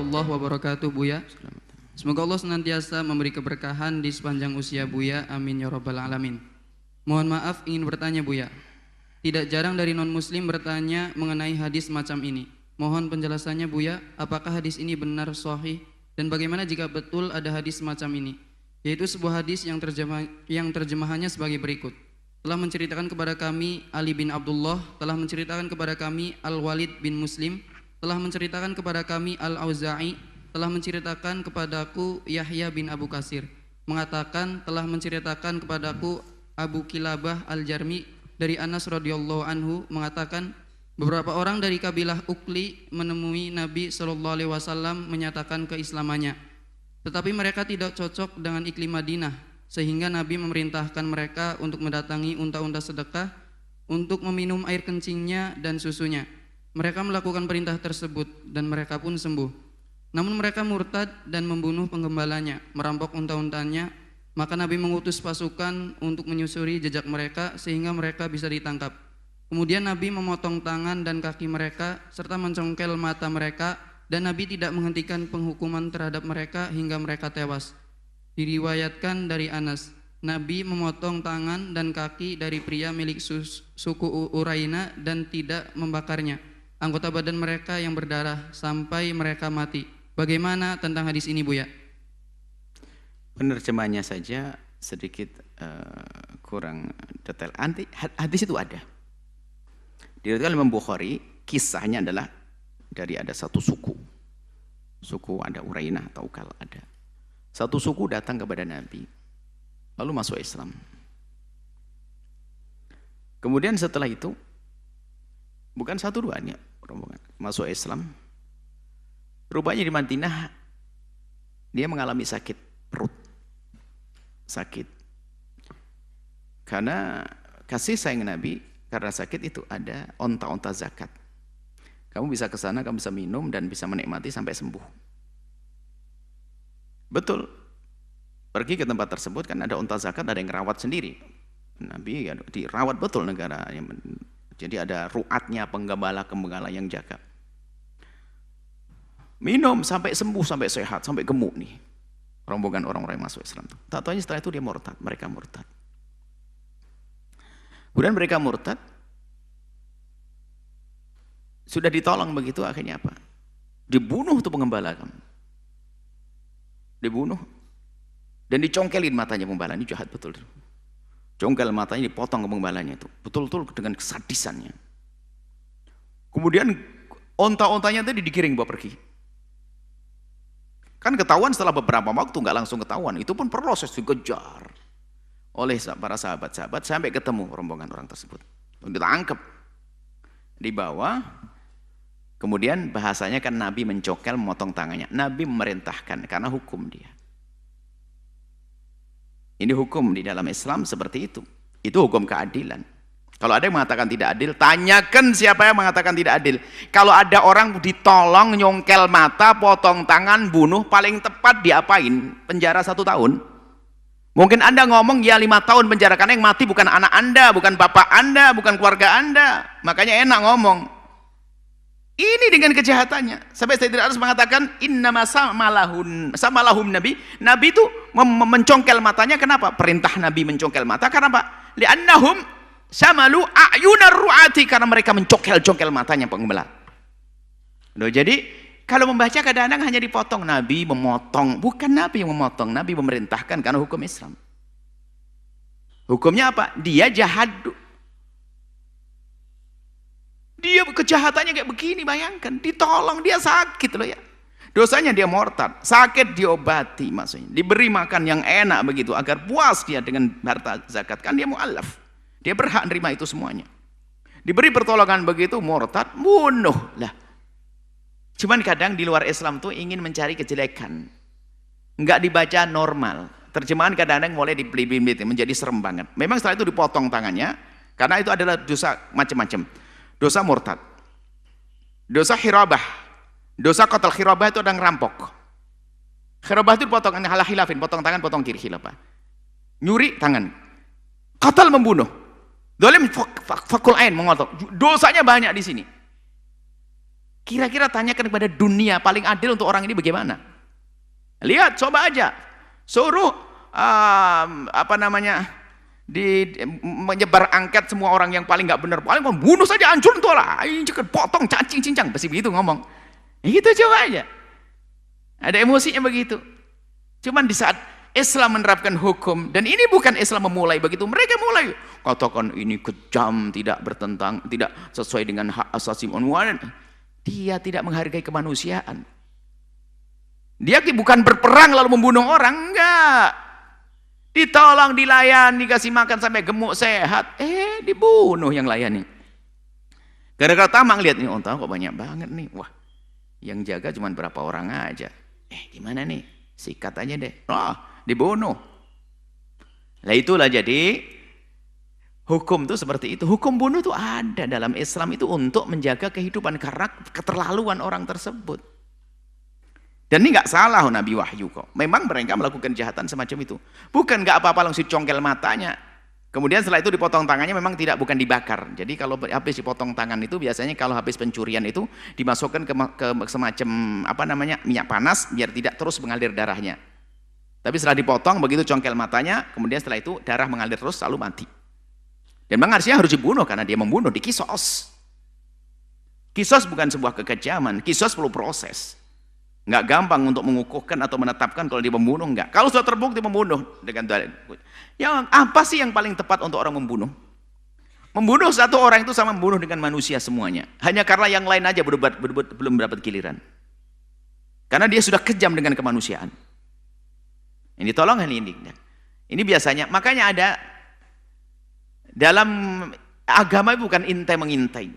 warahmatullahi wabarakatuh, Buya. Semoga Allah senantiasa memberi keberkahan di sepanjang usia Buya, amin ya rabbal alamin. Mohon maaf, ingin bertanya Buya. Tidak jarang dari non-muslim bertanya mengenai hadis macam ini. Mohon penjelasannya Buya, apakah hadis ini benar sahih dan bagaimana jika betul ada hadis semacam ini? Yaitu sebuah hadis yang terjemahannya sebagai berikut. Telah menceritakan kepada kami Ali bin Abdullah, telah menceritakan kepada kami Al-Walid bin Muslim, telah menceritakan kepada kami Al-Auza'i, telah menceritakan kepadaku Yahya bin Abu Kasir, mengatakan telah menceritakan kepadaku Abu Kilabah Al-Jarmi dari Anas radhiyallahu anhu mengatakan beberapa orang dari kabilah Ukli menemui Nabi SAW menyatakan keislamannya, tetapi mereka tidak cocok dengan iklim Madinah, sehingga Nabi memerintahkan mereka untuk mendatangi unta-unta sedekah untuk meminum air kencingnya dan susunya. Mereka melakukan perintah tersebut dan mereka pun sembuh. Namun mereka murtad dan membunuh penggembalanya, merampok unta-untanya. Maka Nabi mengutus pasukan untuk menyusuri jejak mereka sehingga mereka bisa ditangkap. Kemudian Nabi memotong tangan dan kaki mereka serta mencongkel mata mereka, dan Nabi tidak menghentikan penghukuman terhadap mereka hingga mereka tewas. Diriwayatkan dari Anas, Nabi memotong tangan dan kaki dari pria milik suku Uraina dan tidak membakarnya, anggota badan mereka yang berdarah sampai mereka mati. Bagaimana tentang hadis ini Buya? Penerjemahannya saja sedikit kurang detail. Hadis itu ada. Diriwayatkan Imam Bukhari, kisahnya adalah dari ada satu suku ada Urainah atau Ukal ada. Satu suku datang kepada Nabi, lalu masuk Islam. Kemudian setelah itu, bukan satu duanya rombongan masuk Islam. Rupanya di Madinah dia mengalami sakit perut, sakit karena kasih sayang Nabi. Karena sakit itu ada onta-onta zakat. Kamu bisa ke sana, kamu bisa minum dan bisa menikmati sampai sembuh. Betul, pergi ke tempat tersebut kan ada onta zakat, ada yang rawat sendiri. Nabi ya, dirawat betul negara. Jadi ada ru'atnya, penggembala yang jaga. Minum sampai sembuh, sampai sehat, sampai gemuk nih. Rombongan orang-orang yang masuk Islam. Tak tahunya setelah itu dia murtad, mereka murtad. Kemudian mereka murtad. Sudah ditolong begitu, akhirnya apa? Dibunuh tuh penggembala kamu. Dibunuh. Dan dicongkelin matanya penggembala, ini jahat betul. Congkel matanya, dipotong ke penggembalanya itu. Betul-betul dengan kesadisannya. Kemudian onta-ontanya tadi digiring bawa pergi. Kan ketahuan setelah beberapa waktu, nggak langsung ketahuan. Itu pun proses dikejar oleh para sahabat-sahabat sampai ketemu rombongan orang tersebut. Ditangkap, dibawa. Kemudian bahasanya kan Nabi mencongkel, memotong tangannya. Nabi memerintahkan karena hukum dia. Ini hukum di dalam Islam seperti itu. Itu hukum keadilan. Kalau ada yang mengatakan tidak adil, tanyakan siapa yang mengatakan tidak adil. Kalau ada orang ditolong, nyongkel mata, potong tangan, bunuh, paling tepat diapain? Penjara 1 tahun. Mungkin Anda ngomong ya 5 tahun penjara, karena yang mati bukan anak Anda, bukan bapak Anda, bukan keluarga Anda. Makanya enak ngomong. Ini dengan kejahatannya. Sampai Sayyidina Anas mengatakan innama samalahum Nabi. Nabi itu mencongkel matanya. Kenapa? Perintah Nabi mencongkel mata. Kenapa? Li'annahum samalu a'yunar ru'ati, karena mereka mencongkel-congkel matanya penggembala. Loh, jadi kalau membaca kadang-kadang hanya dipotong. Nabi memotong. Bukan Nabi yang memotong. Nabi memerintahkan karena hukum Islam. Hukumnya apa? Dia jahat. Dia kejahatannya kayak begini, bayangkan. Ditolong, dia sakit loh ya. Dosanya dia murtad, sakit diobati maksudnya. Diberi makan yang enak begitu, agar puas dia dengan harta zakat. Kan dia mu'allaf. Dia berhak nerima itu semuanya. Diberi pertolongan begitu, murtad, bunuh lah. Cuman kadang di luar Islam tuh ingin mencari kejelekan. Enggak dibaca normal. Terjemahan kadang-kadang mulai dipelibet menjadi serem banget. Memang setelah itu dipotong tangannya, karena itu adalah dosa macam-macam. Dosa murtad, dosa khirabah, dosa qatal khirabah itu ada ngerampok. Khirabah itu dipotong, halah khilafin, potong tangan, potong kiri khilafah. Nyuri tangan. Qatal membunuh. Dolim fakul ain, mengotok. Dosanya banyak di sini. Kira-kira tanyakan kepada dunia paling adil untuk orang ini bagaimana? Lihat, coba aja. Suruh menyebar angket semua orang yang paling nggak benar, paling bunuh saja, hancur tuh lah, potong, cacing, cincang, pasti begitu ngomong. Itu coba aja. Ada emosinya begitu. Cuman di saat Islam menerapkan hukum, dan ini bukan Islam memulai begitu, mereka mulai katakan ini kejam, tidak bertentang, tidak sesuai dengan hak asasi manusia. Dia tidak menghargai kemanusiaan. Dia bukan berperang lalu membunuh orang, enggak. Ditolong, dilayani, dikasih makan sampai gemuk sehat, dibunuh yang layani. Gara-gara tamak lihat nih, kok banyak banget nih. Wah, yang jaga cuma berapa orang aja. Gimana nih? Sikat aja deh. Dibunuh. Nah itulah jadi hukum tuh seperti itu. Hukum bunuh tuh ada dalam Islam itu untuk menjaga kehidupan karena keterlaluan orang tersebut. Dan ini nggak salah Nabi Wahyu kok. Memang mereka melakukan kejahatan semacam itu. Bukan nggak apa-apa langsung congkel matanya. Kemudian setelah itu dipotong tangannya, memang bukan dibakar. Jadi kalau habis dipotong tangan itu biasanya kalau habis pencurian itu dimasukkan ke semacam minyak panas biar tidak terus mengalir darahnya. Tapi setelah dipotong begitu congkel matanya, kemudian setelah itu darah mengalir terus lalu mati. Dan memang harusnya harus dibunuh karena dia membunuh, dikisos. Kisos bukan sebuah kekejaman, kisos perlu proses. Nggak gampang untuk mengukuhkan atau menetapkan kalau dia membunuh, enggak. Kalau sudah terbukti membunuh dengan dalil. Yang apa sih yang paling tepat untuk orang membunuh? Membunuh satu orang itu sama membunuh dengan manusia semuanya. Hanya karena yang lain aja belum mendapat giliran. Karena dia sudah kejam dengan kemanusiaan. Ini tolong ini. Ini biasanya, makanya ada dalam agama bukan intai mengintai.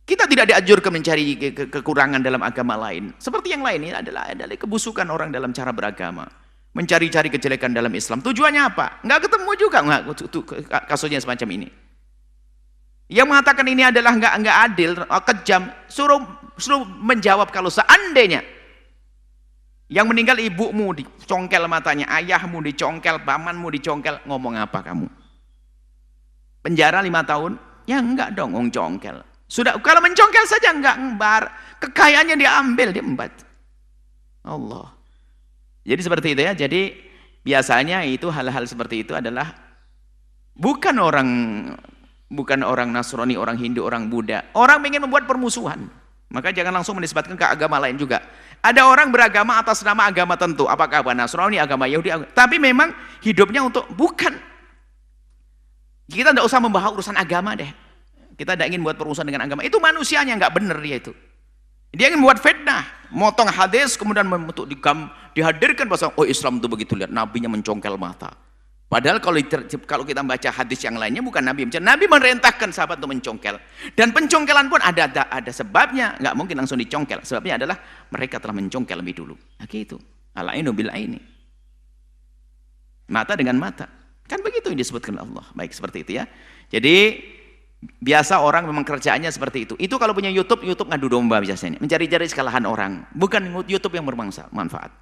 Kita tidak dianjurkan mencari kekurangan dalam agama lain. Seperti yang lain ini adalah kebusukan orang dalam cara beragama. Mencari-cari kejelekan dalam Islam. Tujuannya apa? Nggak ketemu juga kasusnya semacam ini. Yang mengatakan ini adalah nggak adil, kejam, suruh menjawab kalau seandainya yang meninggal ibumu dicongkel matanya, ayahmu dicongkel, pamanmu dicongkel, ngomong apa kamu? Penjara 5 tahun? Ya enggak dong, congkel. Sudah, kalau mencongkel saja enggak embar, kekayaannya diambil, diembat. Allah. Jadi seperti itu ya. Jadi biasanya itu hal-hal seperti itu adalah bukan orang Nasrani, orang Hindu, orang Buddha. Orang ingin membuat permusuhan. Maka jangan langsung menisbatkan ke agama lain juga. Ada orang beragama atas nama agama tentu, apakah agama Nasrani, agama Yahudi, tapi memang hidupnya untuk bukan. Kita tidak usah membahas urusan agama deh. Kita tidak ingin buat perurusan dengan agama. Itu manusianya nggak benar dia itu. Dia ingin buat fitnah, motong hadis kemudian untuk dihadirkan pasal Islam itu begitu, lihat nabinya mencongkel mata. Padahal kalau kita baca hadis yang lainnya bukan Nabi memerintahkan sahabat untuk mencongkel. Dan pencongkelan pun ada sebabnya, nggak mungkin langsung dicongkel. Sebabnya adalah mereka telah mencongkel lebih dulu. Nah, gitu. Al-ainu bil aini. Mata dengan mata. Kan begitu yang disebutkan Allah. Baik, seperti itu ya. Jadi biasa orang memang kerjaannya seperti itu. Itu kalau punya YouTube ngadu domba biasanya. Mencari-cari kesalahan orang. Bukan YouTube yang bermanfaat.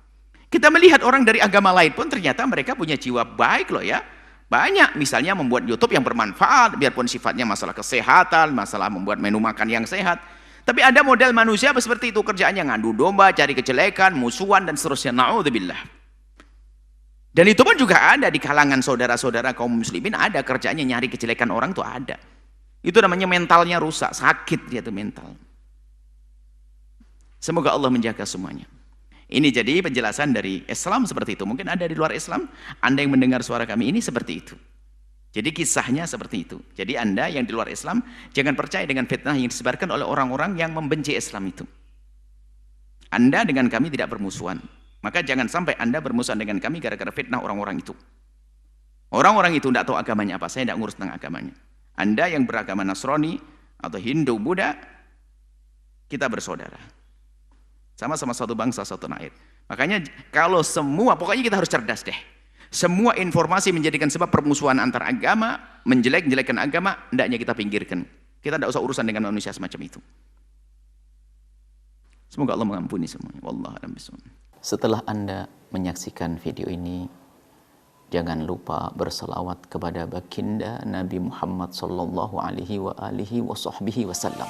Kita melihat orang dari agama lain pun ternyata mereka punya jiwa baik loh ya. Banyak misalnya membuat YouTube yang bermanfaat. Biarpun sifatnya masalah kesehatan, masalah membuat menu makan yang sehat. Tapi ada model manusia seperti itu. Kerjaannya ngadu domba, cari kejelekan, musuhan dan seterusnya. Na'udzubillah. Dan itu pun juga ada di kalangan saudara-saudara kaum muslimin. Ada kerjaannya nyari kejelekan orang tuh ada. Itu namanya mentalnya rusak, sakit dia tuh mental. Semoga Allah menjaga semuanya. Ini jadi penjelasan dari Islam seperti itu. Mungkin ada di luar Islam, Anda yang mendengar suara kami ini seperti itu. Jadi kisahnya seperti itu. Jadi Anda yang di luar Islam, jangan percaya dengan fitnah yang disebarkan oleh orang-orang yang membenci Islam itu. Anda dengan kami tidak bermusuhan. Maka jangan sampai Anda bermusuhan dengan kami gara-gara fitnah orang-orang itu. Orang-orang itu tidak tahu agamanya apa, saya tidak ngurus tentang agamanya. Anda yang beragama Nasrani atau Hindu, Buddha, kita bersaudara. Sama-sama satu bangsa, satu air. Makanya kalau semua, pokoknya kita harus cerdas deh. Semua informasi menjadikan sebab permusuhan antar agama, menjelek-jelekan agama, hendaknya kita pinggirkan. Kita tidak usah urusan dengan manusia semacam itu. Semoga Allah mengampuni semuanya. Wallahu a'lam bishawab. Setelah Anda menyaksikan video ini, jangan lupa berselawat kepada baginda Nabi Muhammad sallallahu alaihi wa alihi wa sahbihi wasallam.